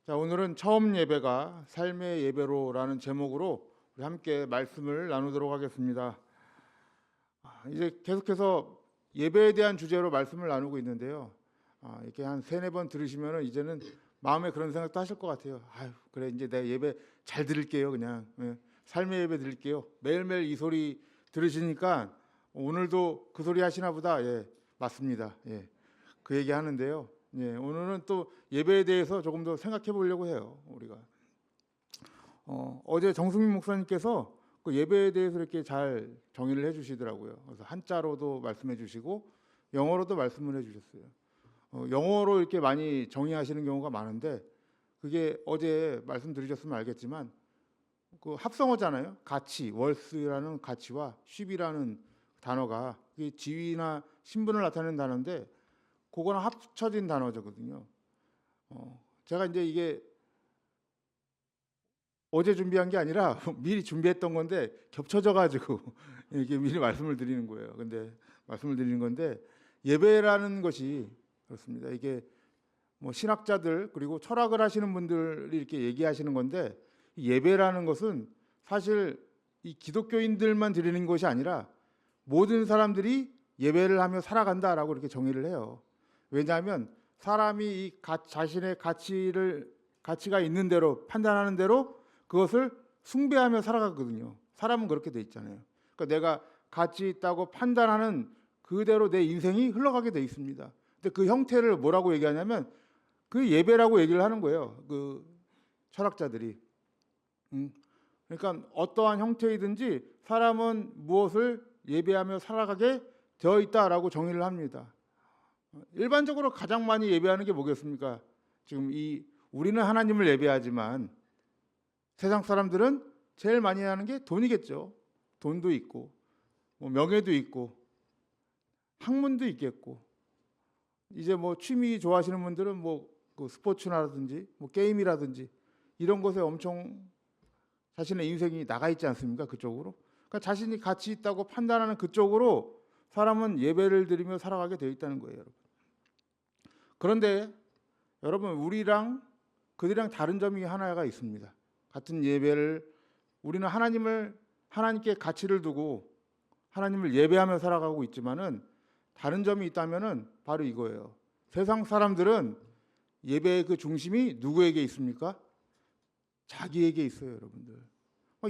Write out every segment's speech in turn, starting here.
자, 오늘은 처음 예배가 삶의 예배로라는 제목으로 우리 함께 말씀을 나누도록 하겠습니다. 이제 계속해서 예배에 대한 주제로 말씀을 나누고 있는데요. 이렇게 한 세네 번 들으시면은 이제는 마음에 그런 생각도 하실 것 같아요. 아유, 그래 이제 내가 예배 잘 드릴게요, 그냥. 삶의 예배 드릴게요. 매일매일 이 소리 들으시니까 오늘도 그 소리 하시나 보다. 예, 맞습니다. 예, 그 얘기 하는데요. 예, 오늘은 또 예배에 대해서 조금 더 생각해 보려고 해요. 우리가 어제 정승민 목사님께서 그 예배에 대해서 이렇게 잘 정의를 해주시더라고요. 그래서 한자로도 말씀해 주시고 영어로도 말씀을 해주셨어요. 영어로 이렇게 많이 정의하시는 경우가 많은데 그게 어제 말씀드리셨으면 알겠지만 그 합성어잖아요. 가치, 월스라는 가치와 쉽이라는 단어가 지위나 신분을 나타내는 단어인데 그거랑 합쳐진 단어거든요. 제가 이제 이게 어제 준비한 게 아니라 미리 준비했던 건데 겹쳐져 가지고 이렇게 미리 말씀을 드리는 거예요. 근데 말씀을 드리는 건데 예배라는 것이 그렇습니다. 이게 뭐 신학자들 그리고 철학을 하시는 분들이 이렇게 얘기하시는 건데 예배라는 것은 사실 이 기독교인들만 드리는 것이 아니라 모든 사람들이 예배를 하며 살아간다라고 이렇게 정의를 해요. 왜냐하면 사람이 이 자신의 가치가 있는 대로 판단하는 대로 그것을 숭배하며 살아가거든요. 사람은 그렇게 돼 있잖아요. 그러니까 내가 가치 있다고 판단하는 그대로 내 인생이 흘러가게 돼 있습니다. 근데 그 형태를 뭐라고 얘기하냐면 그 예배라고 얘기를 하는 거예요. 그 철학자들이. 그러니까 어떠한 형태이든지 사람은 무엇을 예배하며 살아가게 되어 있다라고 정의를 합니다. 일반적으로 가장 많이 예배하는 게 뭐겠습니까? 지금 우리는 하나님을 예배하지만 세상 사람들은 제일 많이 하는 게 돈이겠죠. 돈도 있고 뭐 명예도 있고 학문도 있겠고 이제 뭐 취미 좋아하시는 분들은 뭐그 스포츠라든지 뭐 게임이라든지 이런 것에 엄청 자신의 인생이 나가 있지 않습니까? 그쪽으로. 그러니까 자신이 가치 있다고 판단하는 그쪽으로 사람은 예배를 드리며 살아가게 되어 있다는 거예요, 여러분. 그런데 여러분 우리랑 그들이랑 다른 점이 하나가 있습니다. 같은 예배를 우리는 하나님께 가치를 두고 하나님을 예배하며 살아가고 있지만은 다른 점이 있다면은 바로 이거예요. 세상 사람들은 예배의 그 중심이 누구에게 있습니까? 자기에게 있어요, 여러분들.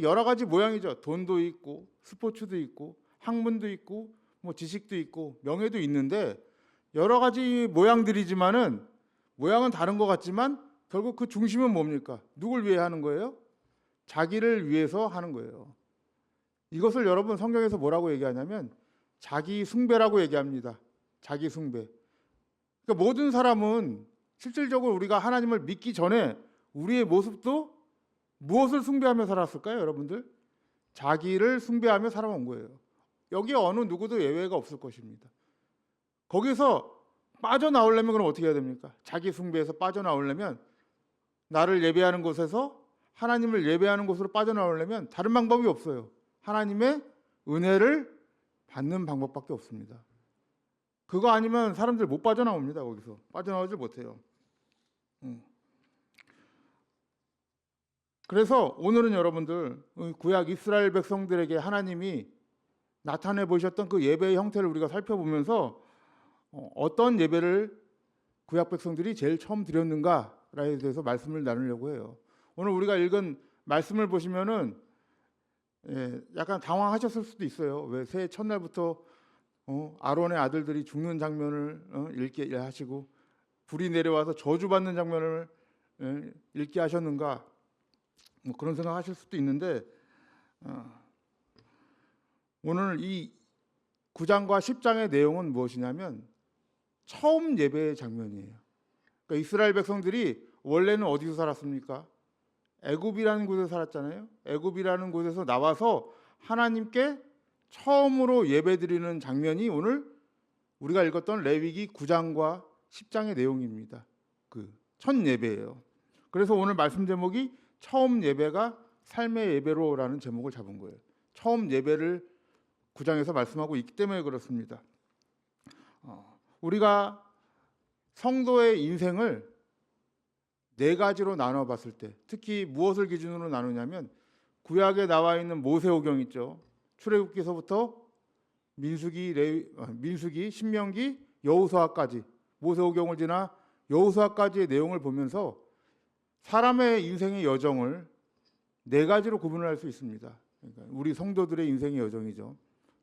여러 가지 모양이죠. 돈도 있고 스포츠도 있고 학문도 있고 뭐 지식도 있고 명예도 있는데 여러 가지 모양들이지만은 모양은 다른 것 같지만 결국 그 중심은 뭡니까? 누굴 위해 하는 거예요? 자기를 위해서 하는 거예요. 이것을 여러분 성경에서 뭐라고 얘기하냐면 자기 숭배라고 얘기합니다. 자기 숭배. 그러니까 모든 사람은 실질적으로 우리가 하나님을 믿기 전에 우리의 모습도 무엇을 숭배하며 살았을까요, 여러분들? 자기를 숭배하며 살아온 거예요. 여기에 어느 누구도 예외가 없을 것입니다. 거기서 빠져나오려면 그럼 어떻게 해야 됩니까? 자기 숭배에서 빠져나오려면 나를 예배하는 곳에서 하나님을 예배하는 곳으로 빠져나오려면 다른 방법이 없어요. 하나님의 은혜를 받는 방법밖에 없습니다. 그거 아니면 사람들 못 빠져나옵니다. 거기서 빠져나오질 못해요. 그래서 오늘은 여러분들 구약 이스라엘 백성들에게 하나님이 나타내 보셨던 그 예배의 형태를 우리가 살펴보면서 어떤 예배를 구약 백성들이 제일 처음 드렸는가에 대해서 말씀을 나누려고 해요. 오늘 우리가 읽은 말씀을 보시면은 약간 당황하셨을 수도 있어요. 왜 새해 첫날부터 아론의 아들들이 죽는 장면을 읽게 하시고 불이 내려와서 저주받는 장면을 읽게 하셨는가? 뭐 그런 생각하실 수도 있는데 오늘 이 9장과 10장의 내용은 무엇이냐면 처음 예배의 장면이에요. 그러니까 이스라엘 백성들이 원래는 어디서 살았습니까? 애굽이라는 곳에서 살았잖아요. 애굽이라는 곳에서 나와서 하나님께 처음으로 예배드리는 장면이 오늘 우리가 읽었던 레위기 9장과 10장의 내용입니다. 그 첫 예배예요. 그래서 오늘 말씀 제목이 처음 예배가 삶의 예배로라는 제목을 잡은 거예요. 처음 예배를 9장에서 말씀하고 있기 때문에 그렇습니다. 우리가 성도의 인생을 네 가지로 나눠 봤을 때, 특히 무엇을 기준으로 나누냐면 구약에 나와 있는 모세오경 있죠. 출애굽기서부터 민수기, 신명기, 여호수아까지, 모세오경을 지나 여호수아까지의 내용을 보면서 사람의 인생의 여정을 네 가지로 구분을 할 수 있습니다. 그러니까 우리 성도들의 인생의 여정이죠.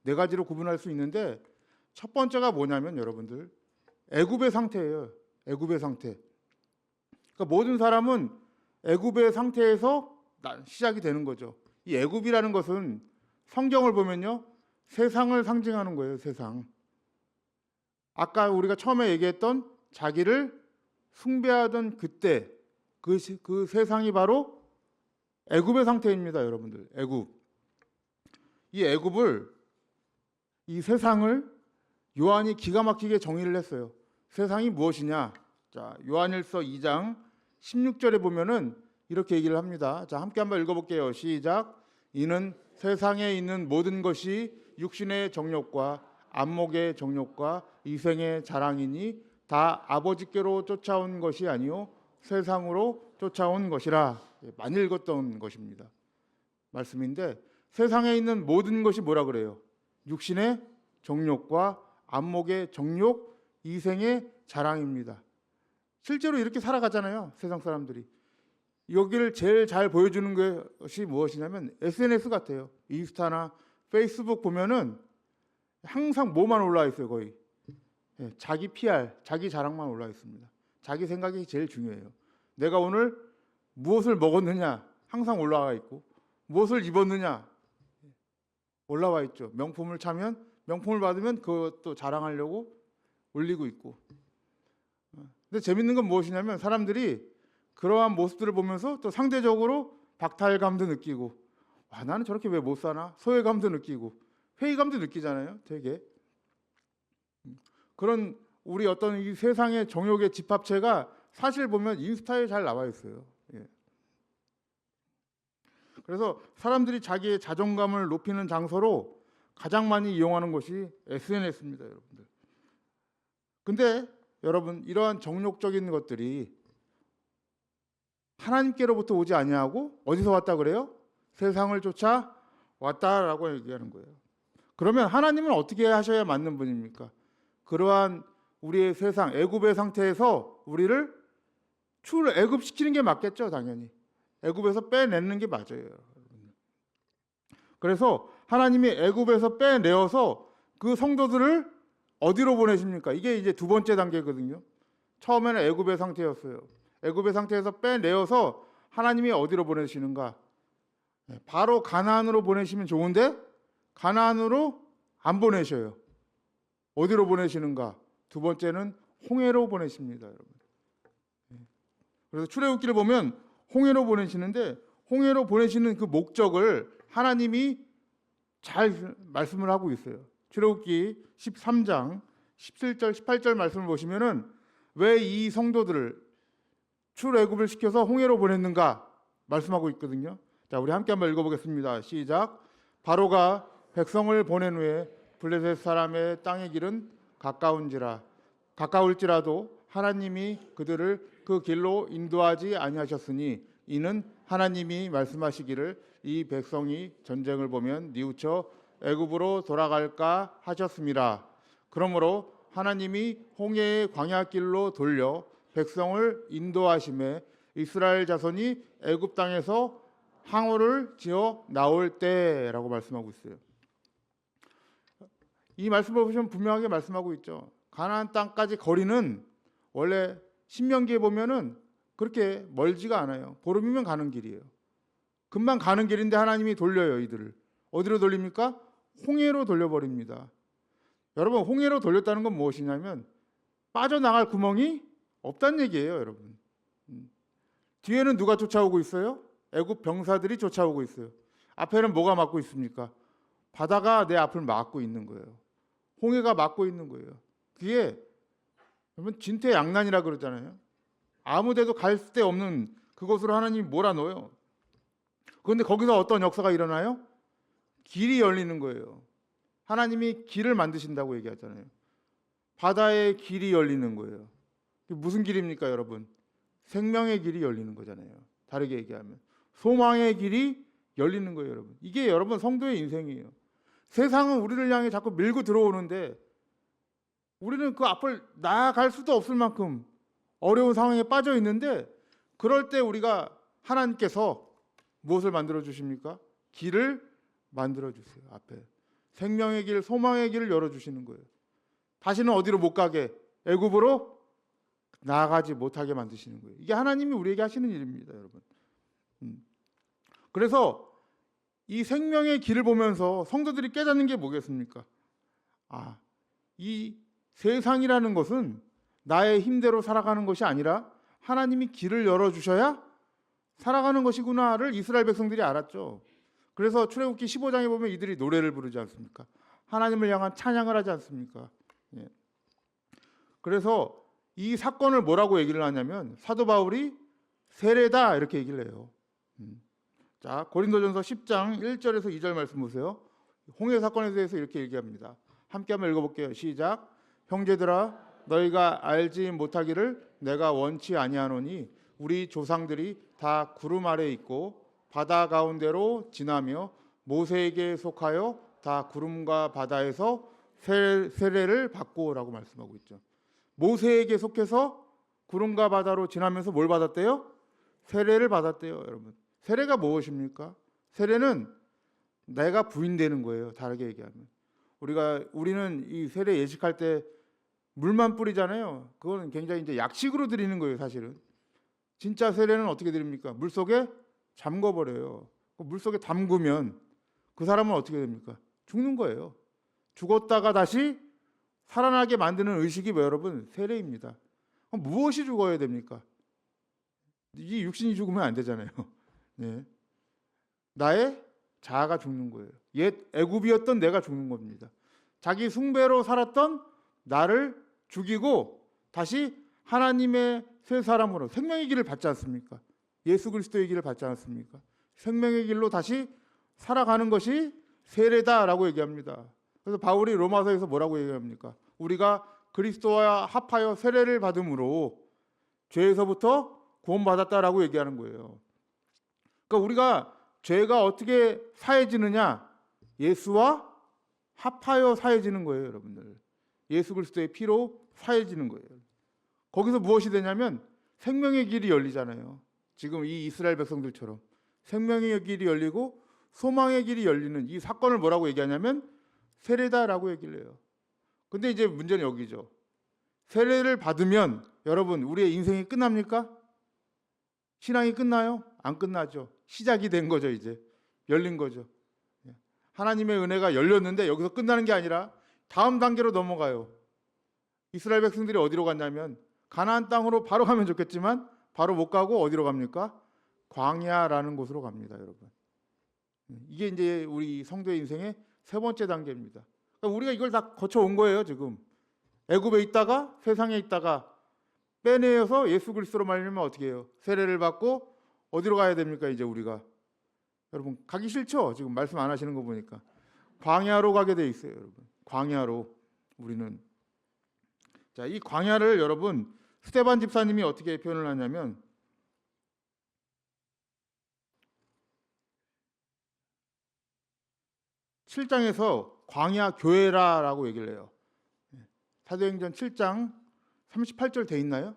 네 가지로 구분할 수 있는데 첫 번째가 뭐냐면 여러분들 애굽의 상태예요. 애굽의 상태. 그러니까 모든 사람은 애굽의 상태에서 시작이 되는 거죠. 이 애굽이라는 것은 성경을 보면요, 세상을 상징하는 거예요. 세상. 아까 우리가 처음에 얘기했던 자기를 숭배하던 그때 그 세상이 바로 애굽의 상태입니다, 여러분들. 애굽. 이 애굽을, 이 세상을 요한이 기가 막히게 정의를 했어요. 세상이 무엇이냐? 자, 요한일서 2장 16절에 보면은 이렇게 얘기를 합니다. 자, 함께 한번 읽어볼게요. 시작. 이는 세상에 있는 모든 것이 육신의 정욕과 안목의 정욕과 이생의 자랑이니 다 아버지께로 쫓아온 것이 아니요 세상으로 쫓아온 것이라. 많이 읽었던 것입니다. 말씀인데 세상에 있는 모든 것이 뭐라 그래요? 육신의 정욕과 안목의 정욕, 이생의 자랑입니다. 실제로 이렇게 살아가잖아요. 세상 사람들이. 여기를 제일 잘 보여주는 것이 무엇이냐면 SNS 같아요. 인스타나 페이스북 보면은 항상 뭐만 올라와 있어요. 거의 자기 PR, 자기 자랑만 올라와 있습니다. 자기 생각이 제일 중요해요. 내가 오늘 무엇을 먹었느냐 항상 올라와 있고, 무엇을 입었느냐 올라와 있죠. 명품을 차면, 명품을 받으면 그것도 자랑하려고 올리고 있고. 근데 재밌는 건 무엇이냐면 사람들이 그러한 모습들을 보면서 또 상대적으로 박탈감도 느끼고, 와, 나는 저렇게 왜 못 사나? 소외감도 느끼고, 회의감도 느끼잖아요. 되게 그런 우리 어떤 이 세상의 정욕의 집합체가 사실 보면 인스타에 잘 나와 있어요. 예. 그래서 사람들이 자기의 자존감을 높이는 장소로 가장 많이 이용하는 것이 SNS입니다, 여러분들. 근데 여러분, 이러한 정욕적인 것들이 하나님께로부터 오지 아니하고 어디서 왔다 그래요? 세상을 쫓아 왔다라고 얘기하는 거예요. 그러면 하나님은 어떻게 하셔야 맞는 분입니까? 그러한 우리의 세상, 애굽의 상태에서 우리를 출애굽시키는 게 맞겠죠, 당연히. 애굽에서 빼내는 게 맞아요. 그래서 하나님이 애굽에서 빼내어서 그 성도들을 어디로 보내십니까? 이게 이제 두 번째 단계거든요. 처음에는 애굽의 상태였어요. 애굽의 상태에서 빼내어서 하나님이 어디로 보내시는가? 바로 가나안으로 보내시면 좋은데 가나안으로 안 보내셔요. 어디로 보내시는가? 두 번째는 홍해로 보내십니다, 여러분. 그래서 출애굽기를 보면 홍해로 보내시는데 홍해로 보내시는 그 목적을 하나님이 잘 말씀을 하고 있어요. 출애굽기 13장 17절 18절 말씀을 보시면은 왜 이 성도들을 출애굽을 시켜서 홍해로 보냈는가 말씀하고 있거든요. 자, 우리 함께 한번 읽어보겠습니다. 시작. 바로가 백성을 보낸 후에 블레셋 사람의 땅의 길은 가까울지라도 하나님이 그들을 그 길로 인도하지 아니하셨으니 이는 하나님이 말씀하시기를 이 백성이 전쟁을 보면 뉘우쳐 애굽으로 돌아갈까 하셨습니다. 그러므로 하나님이 홍해의 광야길로 돌려 백성을 인도하심에 이스라엘 자손이 애굽 땅에서 항우를 지어 나올 때라고 말씀하고 있어요. 이 말씀을 보시면 분명하게 말씀하고 있죠. 가나안 땅까지 거리는 원래 신명기에 보면은 그렇게 멀지가 않아요. 보름이면 가는 길이에요. 금방 가는 길인데 하나님이 돌려요, 이들을. 어디로 돌립니까? 홍해로 돌려버립니다. 여러분, 홍해로 돌렸다는 건 무엇이냐면 빠져나갈 구멍이 없다는 얘기예요, 여러분. 뒤에는 누가 쫓아오고 있어요? 애굽 병사들이 쫓아오고 있어요. 앞에는 뭐가 막고 있습니까? 바다가 내 앞을 막고 있는 거예요. 홍해가 막고 있는 거예요. 그게 여러분 진퇴양난이라 그러잖아요. 아무 데도 갈 데 없는 그곳으로 하나님이 몰아넣어요. 그런데 거기서 어떤 역사가 일어나요? 길이 열리는 거예요. 하나님이 길을 만드신다고 얘기하잖아요. 바다에 길이 열리는 거예요. 무슨 길입니까, 여러분? 생명의 길이 열리는 거잖아요. 다르게 얘기하면 소망의 길이 열리는 거예요, 여러분. 이게 여러분 성도의 인생이에요. 세상은 우리를 향해 자꾸 밀고 들어오는데 우리는 그 앞을 나아갈 수도 없을 만큼 어려운 상황에 빠져 있는데, 그럴 때 우리가 하나님께서 무엇을 만들어 주십니까? 길을 만들어 주세요. 앞에 생명의 길, 소망의 길을 열어 주시는 거예요. 다시는 어디로 못 가게, 애굽으로 나아가지 못하게 만드시는 거예요. 이게 하나님이 우리에게 하시는 일입니다, 여러분. 그래서 이 생명의 길을 보면서 성도들이 깨닫는 게 뭐겠습니까? 이 세상이라는 것은 나의 힘대로 살아가는 것이 아니라 하나님이 길을 열어주셔야 살아가는 것이구나를 이스라엘 백성들이 알았죠. 그래서 출애굽기 15장에 보면 이들이 노래를 부르지 않습니까? 하나님을 향한 찬양을 하지 않습니까? 예. 그래서 이 사건을 뭐라고 얘기를 하냐면 사도 바울이 세례다 이렇게 얘기를 해요. 자, 고린도전서 10장 1절에서 2절 말씀 보세요. 홍해 사건에 대해서 이렇게 얘기합니다. 함께 한번 읽어볼게요. 시작. 형제들아, 너희가 알지 못하기를 내가 원치 아니하노니 우리 조상들이 다 구름 아래 있고 바다 가운데로 지나며 모세에게 속하여 다 구름과 바다에서 세례를 받고라고 말씀하고 있죠. 모세에게 속해서 구름과 바다로 지나면서 뭘 받았대요? 세례를 받았대요, 여러분. 세례가 무엇입니까? 세례는 내가 부인되는 거예요. 다르게 얘기하면 우리는 이 세례 예식할 때 물만 뿌리잖아요. 그거는 굉장히 이제 약식으로 드리는 거예요, 사실은. 진짜 세례는 어떻게 드립니까? 물 속에 잠궈 버려요. 물 속에 담그면 그 사람은 어떻게 됩니까? 죽는 거예요. 죽었다가 다시 살아나게 만드는 의식이 여러분 세례입니다. 그럼 무엇이 죽어야 됩니까? 이 육신이 죽으면 안 되잖아요. 네. 나의 자아가 죽는 거예요. 옛 애굽이었던 내가 죽는 겁니다. 자기 숭배로 살았던 나를 죽이고 다시 하나님의 새 사람으로 생명의 길을 받지 않습니까? 예수 그리스도의 길을 받지 않습니까? 생명의 길로 다시 살아가는 것이 세례다라고 얘기합니다. 그래서 바울이 로마서에서 뭐라고 얘기합니까? 우리가 그리스도와 합하여 세례를 받음으로 죄에서부터 구원받았다라고 얘기하는 거예요. 그러니까 우리가 죄가 어떻게 사해지느냐? 예수와 합하여 사해지는 거예요, 여러분들. 예수 그리스도의 피로 사해지는 거예요. 거기서 무엇이 되냐면 생명의 길이 열리잖아요. 지금 이 이스라엘 백성들처럼 생명의 길이 열리고 소망의 길이 열리는 이 사건을 뭐라고 얘기하냐면 세례다라고 얘기를 해요. 근데 이제 문제는 여기죠. 세례를 받으면 여러분 우리의 인생이 끝납니까? 신앙이 끝나요? 안 끝나죠. 시작이 된 거죠. 이제 열린 거죠. 하나님의 은혜가 열렸는데 여기서 끝나는 게 아니라 다음 단계로 넘어가요. 이스라엘 백성들이 어디로 갔냐면 가나안 땅으로 바로 가면 좋겠지만 바로 못 가고 어디로 갑니까? 광야라는 곳으로 갑니다, 여러분. 이게 이제 우리 성도의 인생의 세 번째 단계입니다. 그러니까 우리가 이걸 다 거쳐온 거예요, 지금. 애굽에 있다가 세상에 있다가 빼내어서 예수 그리스도로 말미암아 어떻게 해요? 세례를 받고 어디로 가야 됩니까? 이제 우리가 여러분 가기 싫죠? 지금 말씀 안 하시는 거 보니까 광야로 가게 돼 있어요, 여러분. 광야로 우리는. 자, 이 광야를 여러분 스데반 집사님이 어떻게 표현을 하냐면 7장에서 광야 교회라라고 얘기를 해요. 사도행전 7장 38절 돼 있나요?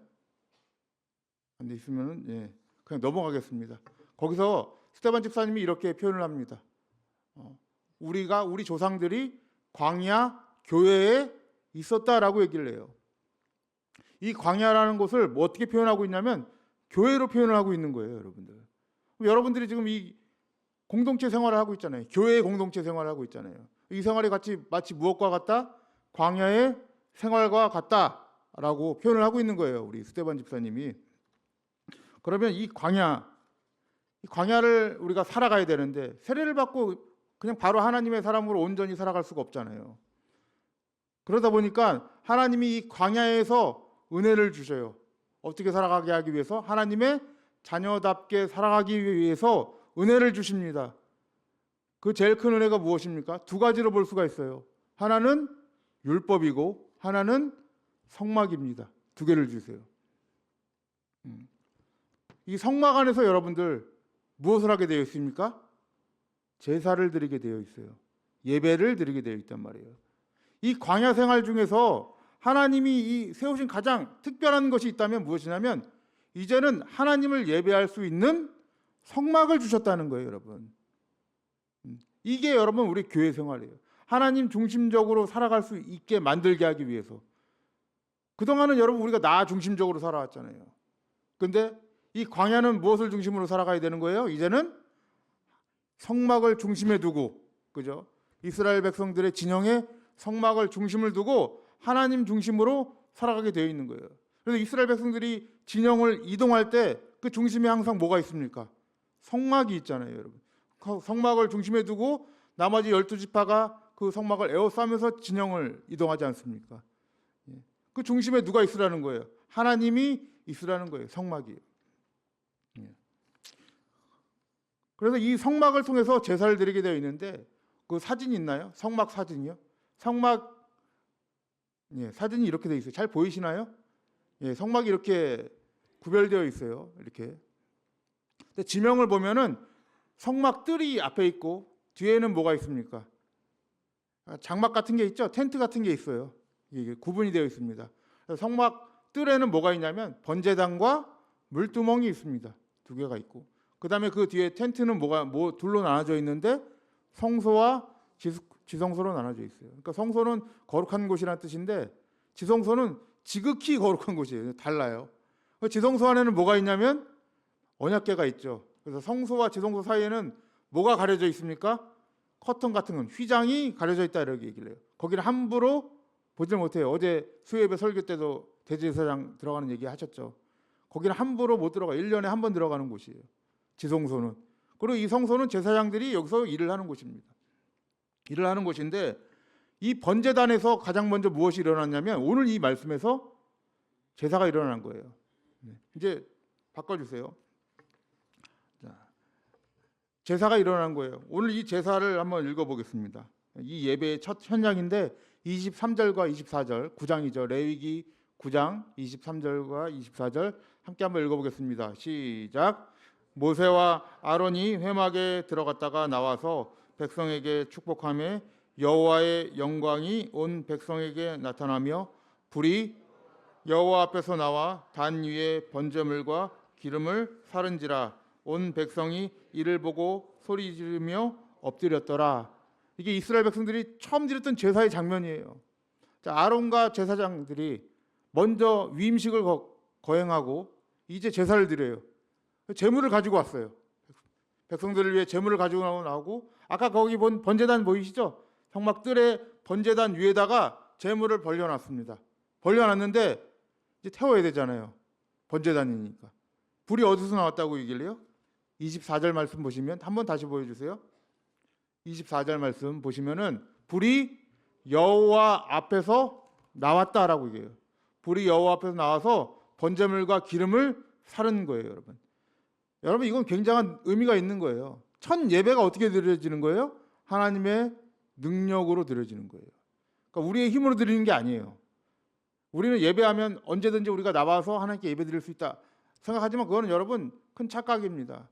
안 돼 있으면은 그냥 넘어가겠습니다. 거기서 스데반 집사님이 이렇게 표현을 합니다. 우리 조상들이 광야 교회에 있었다라고 얘기를 해요. 이 광야라는 곳을 뭐 어떻게 표현하고 있냐면 교회로 표현을 하고 있는 거예요, 여러분들. 여러분들이 지금 이 공동체 생활을 하고 있잖아요. 교회의 공동체 생활을 하고 있잖아요. 이 생활이 마치 무엇과 같다? 광야의 생활과 같다라고 표현을 하고 있는 거예요, 우리 스데반 집사님이. 그러면 이 광야를 우리가 살아가야 되는데 세례를 받고 그냥 바로 하나님의 사람으로 온전히 살아갈 수가 없잖아요. 그러다 보니까 하나님이 이 광야에서 은혜를 주셔요. 어떻게 살아가게 하기 위해서? 하나님의 자녀답게 살아가기 위해서 은혜를 주십니다. 그 제일 큰 은혜가 무엇입니까? 두 가지로 볼 수가 있어요. 하나는 율법이고 하나는 성막입니다. 두 개를 주세요. 이 성막 안에서 여러분들 무엇을 하게 되어 있습니까? 제사를 드리게 되어 있어요. 예배를 드리게 되어 있단 말이에요. 이 광야 생활 중에서 하나님이 이 세우신 가장 특별한 것이 있다면 무엇이냐면 이제는 하나님을 예배할 수 있는 성막을 주셨다는 거예요, 여러분. 이게 여러분 우리 교회 생활이에요. 하나님 중심적으로 살아갈 수 있게 만들게 하기 위해서. 그동안은 여러분 우리가 나 중심적으로 살아왔잖아요. 근데 이 광야는 무엇을 중심으로 살아가야 되는 거예요? 이제는 성막을 중심에 두고, 그죠? 이스라엘 백성들의 진영에 성막을 중심을 두고 하나님 중심으로 살아가게 되어 있는 거예요. 그래서 이스라엘 백성들이 진영을 이동할 때 그 중심에 항상 뭐가 있습니까? 성막이 있잖아요, 여러분. 성막을 중심에 두고 나머지 12지파가 그 성막을 에워싸면서 진영을 이동하지 않습니까? 그 중심에 누가 있으라는 거예요? 하나님이 있으라는 거예요. 성막이에요. 그래서 이 성막을 통해서 제사를 드리게 되어 있는데 그 사진 있나요? 성막 사진이요? 성막 사진이 이렇게 되어 있어요. 잘 보이시나요? 성막이 이렇게 구별되어 있어요. 이렇게. 근데 지명을 보면은 성막 뜰이 앞에 있고 뒤에는 뭐가 있습니까? 장막 같은 게 있죠. 텐트 같은 게 있어요. 이게 구분이 되어 있습니다. 성막 뜰에는 뭐가 있냐면 번제단과 물두멍이 있습니다. 두 개가 있고 그 다음에 그 뒤에 텐트는 뭐 둘로 나눠져 있는데 성소와 지성소로 나눠져 있어요. 그러니까 성소는 거룩한 곳이라는 뜻인데 지성소는 지극히 거룩한 곳이에요. 달라요. 지성소 안에는 뭐가 있냐면 언약궤가 있죠. 그래서 성소와 지성소 사이에는 뭐가 가려져 있습니까? 커튼 같은 건 휘장이 가려져 있다 이렇게 얘기를 해요. 거기를 함부로 보질 못해요. 어제 수요예배 설교 때도 대제사장 들어가는 얘기 하셨죠. 거기는 함부로 못 들어가. 1년에 한 번 들어가는 곳이에요. 지성소는. 그리고 이 성소는 제사장들이 여기서 일을 하는 곳입니다. 일을 하는 곳인데 이 번제단에서 가장 먼저 무엇이 일어났냐면 오늘 이 말씀에서 제사가 일어난 거예요. 이제 바꿔주세요. 제사가 일어난 거예요. 오늘 이 제사를 한번 읽어보겠습니다. 이 예배의 첫 현장인데 23절과 24절 9장이죠. 레위기 9장 23절과 24절 함께 한번 읽어보겠습니다. 시작. 모세와 아론이 회막에 들어갔다가 나와서 백성에게 축복하며 여호와의 영광이 온 백성에게 나타나며 불이 여호와 앞에서 나와 단 위에 번제물과 기름을 사른지라 온 백성이 이를 보고 소리 지르며 엎드렸더라. 이게 이스라엘 백성들이 처음 드렸던 제사의 장면이에요. 자, 아론과 제사장들이 먼저 위임식을 거행하고 이제 제사를 드려요. 제물을 가지고 왔어요. 백성들을 위해 제물을 가지고 나오고 아까 거기 본 번제단 보이시죠? 성막 뜰에 번제단 위에다가 제물을 벌려놨습니다. 벌려놨는데 이제 태워야 되잖아요. 번제단이니까. 불이 어디서 나왔다고 얘기를해요? 24절 말씀 보시면 한번 다시 보여주세요. 24절 말씀 보시면은 불이 여호와 앞에서 나왔다라고 얘기해요. 불이 여호와 앞에서 나와서 번제물과 기름을 사른 거예요, 여러분. 여러분 이건 굉장한 의미가 있는 거예요. 첫 예배가 어떻게 드려지는 거예요? 하나님의 능력으로 드려지는 거예요. 그러니까 우리의 힘으로 드리는 게 아니에요. 우리는 예배하면 언제든지 우리가 나와서 하나님께 예배 드릴 수 있다 생각하지만 그거는 여러분 큰 착각입니다.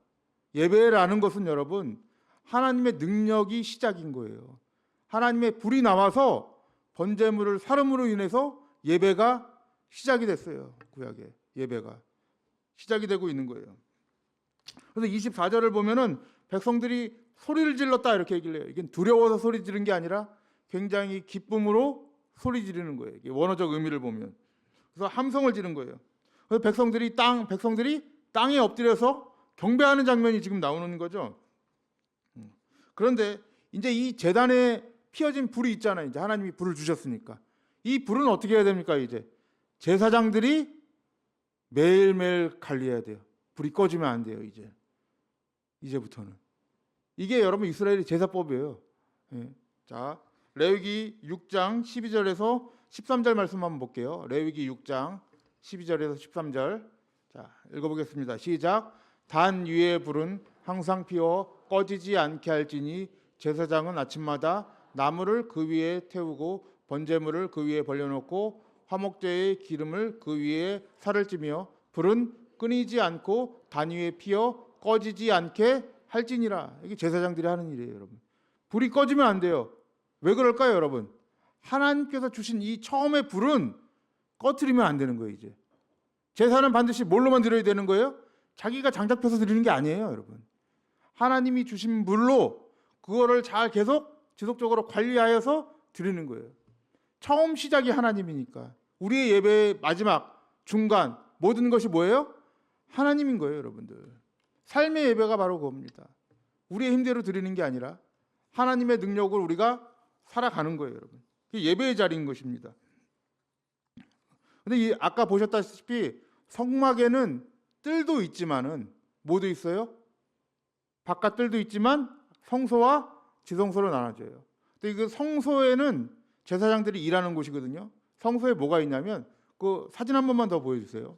예배라는 것은 여러분 하나님의 능력이 시작인 거예요. 하나님의 불이 나와서 번제물을 사름으로 인해서 예배가 시작이 됐어요. 구약의 예배가 시작이 되고 있는 거예요. 그래서 24절을 보면은 백성들이 소리를 질렀다 이렇게 얘기를 해요. 이게 두려워서 소리 지른 게 아니라 굉장히 기쁨으로 소리 지르는 거예요. 이게 원어적 의미를 보면. 그래서 함성을 지른 거예요. 그래서 백성들이 땅에 엎드려서 경배하는 장면이 지금 나오는 거죠. 그런데 이제 이 제단에 피어진 불이 있잖아요. 이제 하나님이 불을 주셨으니까. 이 불은 어떻게 해야 됩니까? 이제 제사장들이 매일매일 관리해야 돼요. 불이 꺼지면 안 돼요. 이제부터는. 이게 여러분 이스라엘의 제사법이에요. 자, 레위기 6장 12절에서 13절 말씀 한번 볼게요. 레위기 6장 12절에서 13절. 자, 읽어보겠습니다. 시작. 단 위에 불은 항상 피워 꺼지지 않게 할지니 제사장은 아침마다 나무를 그 위에 태우고 번제물을 그 위에 벌려놓고 화목제의 기름을 그 위에 살을 찌며 불은 끊이지 않고 단위에 피어 꺼지지 않게 할지니라. 이게 제사장들이 하는 일이에요, 여러분. 불이 꺼지면 안 돼요. 왜 그럴까요, 여러분? 하나님께서 주신 이 처음의 불은 꺼트리면 안 되는 거예요, 이제. 제사는 반드시 뭘로만 드려야 되는 거예요? 자기가 장작펴서 드리는 게 아니에요, 여러분. 하나님이 주신 물로 그거를 잘 계속 지속적으로 관리하여서 드리는 거예요. 처음 시작이 하나님이니까. 우리의 예배의 마지막, 중간 모든 것이 뭐예요? 하나님인 거예요, 여러분들. 삶의 예배가 바로 그겁니다. 우리의 힘대로 드리는 게 아니라 하나님의 능력을 우리가 살아가는 거예요, 여러분. 그게 예배의 자리인 것입니다. 근데 아까 보셨다시피 성막에는 뜰도 있지만은 뭐도 있어요? 바깥 뜰도 있지만 성소와 지성소로 나눠져요. 근데 그 성소에는 제사장들이 일하는 곳이거든요. 성소에 뭐가 있냐면 그 사진 한 번만 더 보여주세요.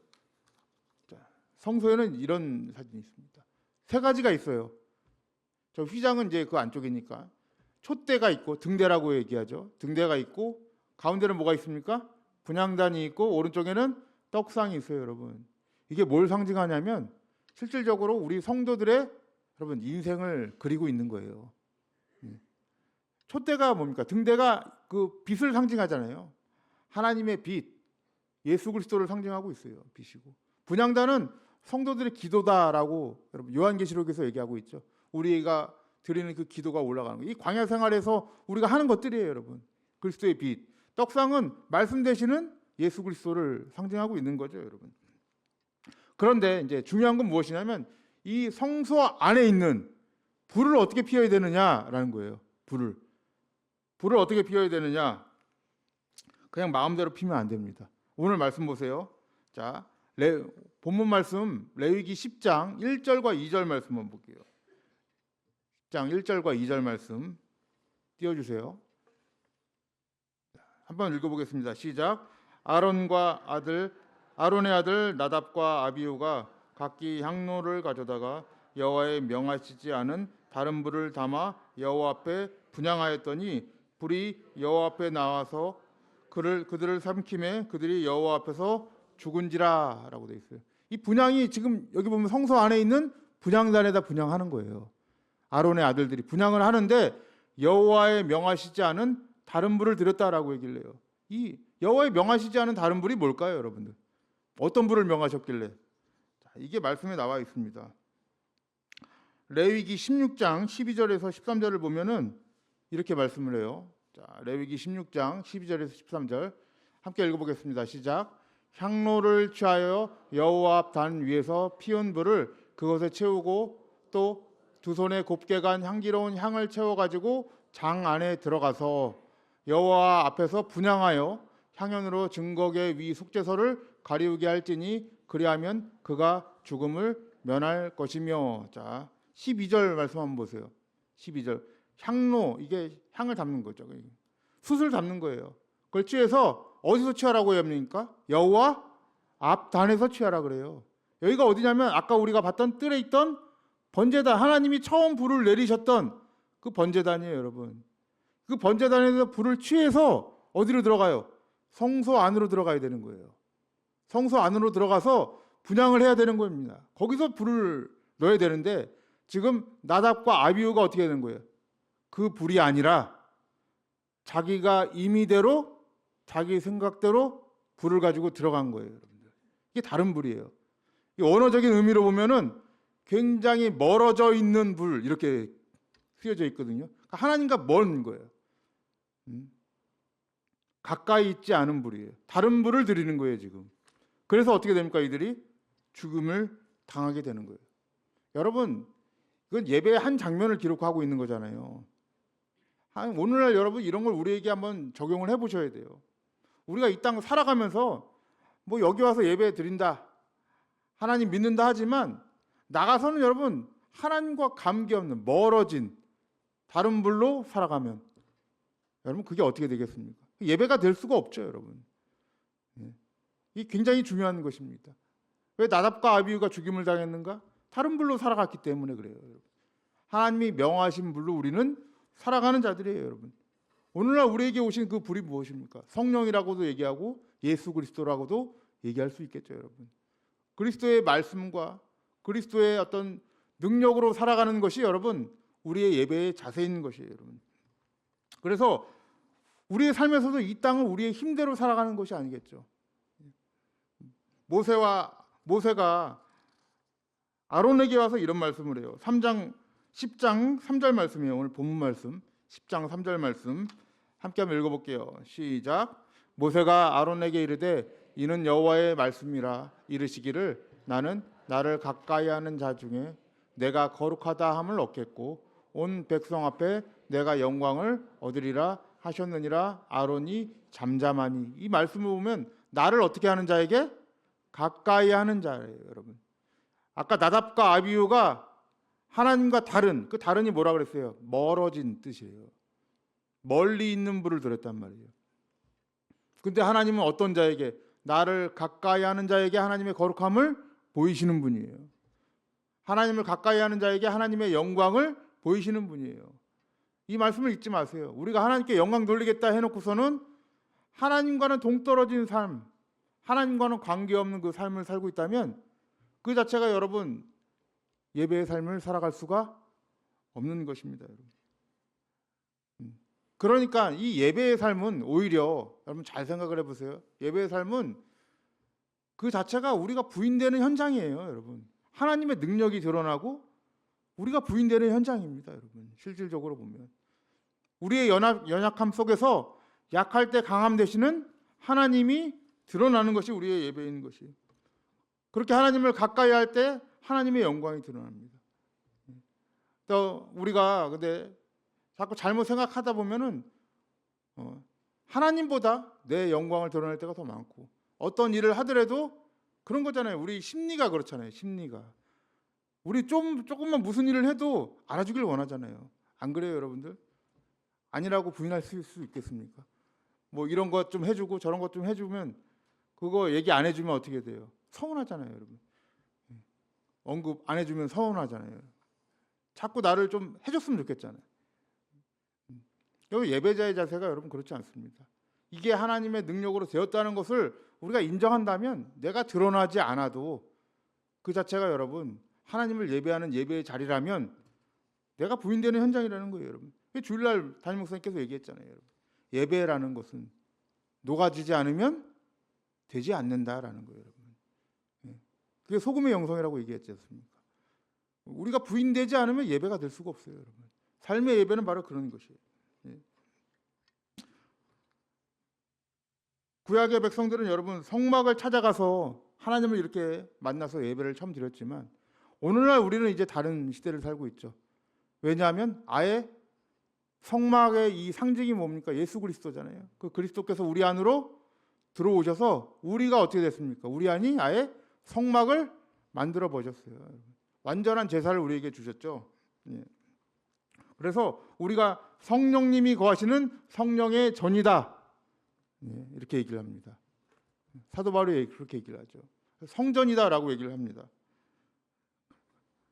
자, 성소에는 이런 사진이 있습니다. 세 가지가 있어요. 저 휘장은 이제 그 안쪽이니까 촛대가 있고 등대라고 얘기하죠. 등대가 있고 가운데는 뭐가 있습니까? 분향단이 있고 오른쪽에는 떡상이 있어요, 여러분. 이게 뭘 상징하냐면 실질적으로 우리 성도들의 여러분 인생을 그리고 있는 거예요. 촛대가 뭡니까? 등대가 그 빛을 상징하잖아요. 하나님의 빛, 예수 그리스도를 상징하고 있어요. 빛이고. 분향단은 성도들의 기도다라고 여러분 요한계시록에서 얘기하고 있죠. 우리가 드리는 그 기도가 올라가는 거예요. 이 광야 생활에서 우리가 하는 것들이에요, 여러분. 그리스도의 빛. 떡상은 말씀 되시는 예수 그리스도를 상징하고 있는 거죠, 여러분. 그런데 이제 중요한 건 무엇이냐면 이 성소 안에 있는 불을 어떻게 피워야 되느냐라는 거예요. 불을 어떻게 피워야 되느냐? 그냥 마음대로 피면 안 됩니다. 오늘 말씀 보세요. 자, 본문 말씀 레위기 10장 1절과 2절 말씀 한번 볼게요. 10장 1절과 2절 말씀 띄워주세요. 한번 읽어보겠습니다. 시작. 아론의 아들 나답과 아비후가 각기 향로를 가져다가 여호와의 명하시지 않은 다른 불을 담아 여호와 앞에 분향하였더니 불이 여호와 앞에 나와서 그들을 삼킴에 그들이 여호와 앞에서 죽은지라라고 돼 있어요. 이 분향이 지금 여기 보면 성소 안에 있는 분향단에다 분향하는 거예요. 아론의 아들들이 분향을 하는데 여호와의 명하시지 않은 다른 불을 드렸다라고 얘기를 해요. 이 여호와의 명하시지 않은 다른 불이 뭘까요, 여러분들? 어떤 불을 명하셨길래? 자, 이게 말씀에 나와 있습니다. 레위기 16장 12절에서 13절을 보면은 이렇게 말씀을 해요. 자, 레위기 16장 12절에서 13절 함께 읽어보겠습니다. 시작. 향로를 취하여 여호와 앞 단 위에서 피운 불을 그것에 채우고 또 두 손에 곱게 간 향기로운 향을 채워가지고 장 안에 들어가서 여호와 앞에서 분향하여 향연으로 증거계 위 속죄소를 가리우게 할지니 그리하면 그가 죽음을 면할 것이며. 자, 12절 말씀 한번 보세요. 12절. 향로, 이게 향을 담는 거죠. 숯을 담는 거예요. 그걸 취해서 어디서 취하라고 합니까? 여호와 앞 단에서 취하라 그래요. 여기가 어디냐면 아까 우리가 봤던 뜰에 있던 번제단, 하나님이 처음 불을 내리셨던 그 번제단이에요, 여러분. 그 번제단에서 불을 취해서 어디로 들어가요? 성소 안으로 들어가야 되는 거예요. 성소 안으로 들어가서 분향을 해야 되는 겁니다. 거기서 불을 넣어야 되는데 지금 나답과 아비후가 어떻게 되는 거예요? 그 불이 아니라 자기가 임의대로 자기 생각대로 불을 가지고 들어간 거예요, 여러분들. 이게 다른 불이에요. 이 언어적인 의미로 보면은 굉장히 멀어져 있는 불 이렇게 쓰여져 있거든요. 그러니까 하나님과 먼 거예요. 가까이 있지 않은 불이에요. 다른 불을 드리는 거예요, 지금. 그래서 어떻게 됩니까? 이들이 죽음을 당하게 되는 거예요. 여러분, 이건 예배의 한 장면을 기록하고 있는 거잖아요. 오늘날 여러분 이런 걸 우리에게 한번 적용을 해보셔야 돼요. 우리가 이 땅 살아가면서 뭐 여기 와서 예배 드린다, 하나님 믿는다 하지만 나가서는 여러분 하나님과 관계없는 멀어진 다른 불로 살아가면 여러분 그게 어떻게 되겠습니까? 예배가 될 수가 없죠, 여러분. 이게 굉장히 중요한 것입니다. 왜 나답과 아비후가 죽임을 당했는가? 다른 불로 살아갔기 때문에 그래요, 여러분. 하나님이 명하신 불로 우리는 살아가는 자들이에요, 여러분. 오늘날 우리에게 오신 그 불이 무엇입니까? 성령이라고도 얘기하고 예수 그리스도라고도 얘기할 수 있겠죠, 여러분. 그리스도의 말씀과 그리스도의 어떤 능력으로 살아가는 것이 여러분 우리의 예배의 자세인 것이에요, 여러분. 그래서 우리의 삶에서도 이 땅은 우리의 힘대로 살아가는 것이 아니겠죠. 모세가 아론에게 와서 이런 말씀을 해요. 10장 3절 말씀이에요. 오늘 본문 말씀 10장 3절 말씀 함께 한번 읽어볼게요. 시작. 모세가 아론에게 이르되 이는 여호와의 말씀이라 이르시기를 나는 나를 가까이 하는 자 중에 내가 거룩하다 함을 얻겠고 온 백성 앞에 내가 영광을 얻으리라 하셨느니라. 아론이 잠잠하니. 이 말씀을 보면 나를 어떻게 하는 자에게 가까이 하는 자예요, 여러분. 아까 나답과 아비후가 하나님과 다른, 그 다른이 뭐라 그랬어요? 멀어진 뜻이에요. 멀리 있는 불을 들었단 말이에요. 근데 하나님은 어떤 자에게, 나를 가까이 하는 자에게 하나님의 거룩함을 보이시는 분이에요. 하나님을 가까이 하는 자에게 하나님의 영광을 보이시는 분이에요. 이 말씀을 잊지 마세요. 우리가 하나님께 영광 돌리겠다 해놓고서는 하나님과는 동떨어진 삶, 하나님과는 관계없는 그 삶을 살고 있다면 그 자체가 여러분 예배의 삶을 살아갈 수가 없는 것입니다, 여러분. 그러니까 이 예배의 삶은 오히려 여러분 잘 생각을 해보세요. 예배의 삶은 그 자체가 우리가 부인되는 현장이에요, 여러분. 하나님의 능력이 드러나고 우리가 부인되는 현장입니다, 여러분. 실질적으로 보면 우리의 연약함 속에서 약할 때 강함 되시는 하나님이 드러나는 것이 우리의 예배인 것이. 그렇게 하나님을 가까이 할 때 하나님의 영광이 드러납니다. 또 우리가 근데 자꾸 잘못 생각하다 보면은 하나님보다 내 영광을 드러낼 때가 더 많고, 어떤 일을 하더라도 그런 거잖아요. 우리 심리가 그렇잖아요. 심리가 우리 조금만 무슨 일을 해도 알아주길 원하잖아요. 안 그래요, 여러분들? 아니라고 부인할 수 있겠습니까? 뭐 이런 것 좀 해주고 저런 것 좀 해주면 그거 얘기 안 해주면 어떻게 돼요? 서운하잖아요, 여러분. 언급 안 해주면 서운하잖아요. 자꾸 나를 좀 해줬으면 좋겠잖아요. 여기 예배자의 자세가 여러분 그렇지 않습니다. 이게 하나님의 능력으로 되었다는 것을 우리가 인정한다면 내가 드러나지 않아도 그 자체가 여러분 하나님을 예배하는 예배의 자리라면 내가 부인되는 현장이라는 거예요, 여러분. 주일날 담임 목사님께서 얘기했잖아요, 여러분. 예배라는 것은 녹아지지 않으면 되지 않는다라는 거예요, 여러분. 그게 소금의 영성이라고 얘기했지 않습니까? 우리가 부인되지 않으면 예배가 될 수가 없어요, 여러분. 삶의 예배는 바로 그런 것이에요. 구약의 백성들은 여러분 성막을 찾아가서 하나님을 이렇게 만나서 예배를 처음 드렸지만 오늘날 우리는 이제 다른 시대를 살고 있죠. 왜냐하면 아예 성막의 이 상징이 뭡니까? 예수 그리스도잖아요. 그 그리스도께서 우리 안으로 들어오셔서 우리가 어떻게 됐습니까? 우리 안이 아예 성막을 만들어 보셨어요. 완전한 제사를 우리에게 주셨죠. 그래서 우리가 성령님이 거하시는 성령의 전이다, 이렇게 얘기를 합니다. 사도 바울이 그렇게 얘기를 하죠. 성전이다라고 얘기를 합니다.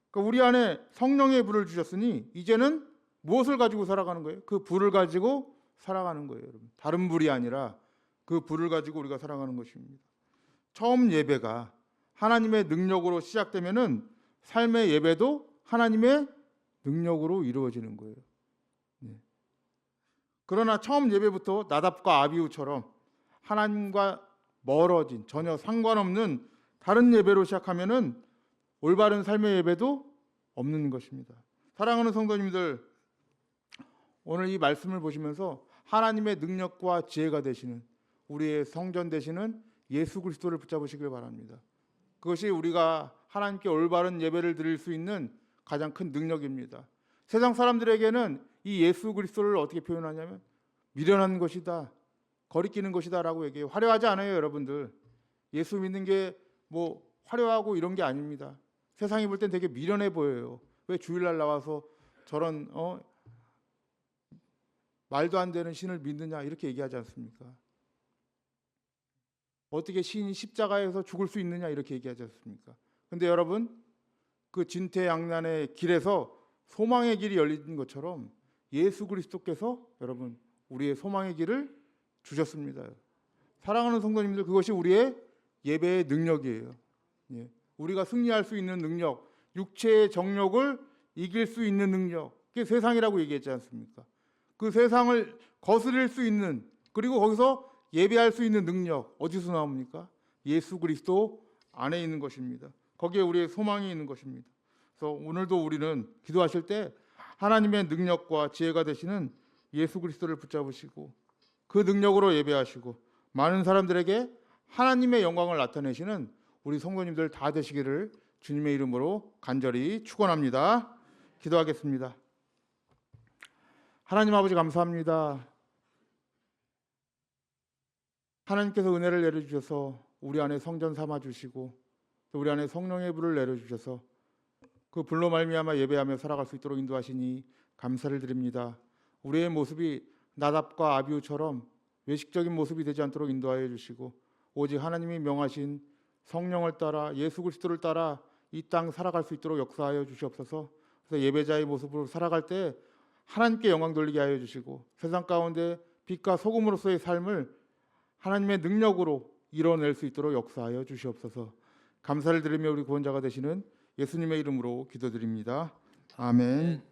그러니까 우리 안에 성령의 불을 주셨으니 이제는 무엇을 가지고 살아가는 거예요? 그 불을 가지고 살아가는 거예요, 여러분. 다른 불이 아니라 그 불을 가지고 우리가 살아가는 것입니다. 처음 예배가 하나님의 능력으로 시작되면은 삶의 예배도 하나님의 능력으로 이루어지는 거예요. 그러나 처음 예배부터 나답과 아비후처럼 하나님과 멀어진 전혀 상관없는 다른 예배로 시작하면은 올바른 삶의 예배도 없는 것입니다. 사랑하는 성도님들, 오늘 이 말씀을 보시면서 하나님의 능력과 지혜가 되시는 우리의 성전 되시는 예수 그리스도를 붙잡으시길 바랍니다. 그것이 우리가 하나님께 올바른 예배를 드릴 수 있는 가장 큰 능력입니다. 세상 사람들에게는 이 예수 그리스도를 어떻게 표현하냐면 미련한 것이다, 거리끼는 것이다 라고 얘기해요. 화려하지 않아요, 여러분들. 예수 믿는 게 뭐 화려하고 이런 게 아닙니다. 세상이 볼 땐 되게 미련해 보여요. 왜 주일날 나와서 저런 말도 안 되는 신을 믿느냐 이렇게 얘기하지 않습니까? 어떻게 신이 십자가에서 죽을 수 있느냐 이렇게 얘기하지 않습니까? 근데 여러분, 그 진퇴양난의 길에서 소망의 길이 열린 것처럼 예수 그리스도께서 여러분 우리의 소망의 길을 주셨습니다. 사랑하는 성도님들, 그것이 우리의 예배의 능력이에요. 예. 우리가 승리할 수 있는 능력, 육체의 정욕을 이길 수 있는 능력, 그게 세상이라고 얘기했지 않습니까? 그 세상을 거스릴 수 있는, 그리고 거기서 예배할 수 있는 능력 어디서 나옵니까? 예수 그리스도 안에 있는 것입니다. 거기에 우리의 소망이 있는 것입니다. 그래서 오늘도 우리는 기도하실 때 하나님의 능력과 지혜가 되시는 예수 그리스도를 붙잡으시고 그 능력으로 예배하시고 많은 사람들에게 하나님의 영광을 나타내시는 우리 성도님들 다 되시기를 주님의 이름으로 간절히 축원합니다. 기도하겠습니다. 하나님 아버지 감사합니다. 하나님께서 은혜를 내려주셔서 우리 안에 성전 삼아주시고 또 우리 안에 성령의 불을 내려주셔서 그 불로 말미암아 예배하며 살아갈 수 있도록 인도하시니 감사를 드립니다. 우리의 모습이 나답과 아비후처럼 외식적인 모습이 되지 않도록 인도하여 주시고 오직 하나님이 명하신 성령을 따라 예수 그리스도를 따라 이 땅 살아갈 수 있도록 역사하여 주시옵소서. 그래서 예배자의 모습으로 살아갈 때 하나님께 영광 돌리게 하여 주시고 세상 가운데 빛과 소금으로서의 삶을 하나님의 능력으로 이뤄낼 수 있도록 역사하여 주시옵소서. 감사를 드리며 우리 구원자가 되시는 예수님의 이름으로 기도드립니다. 아멘.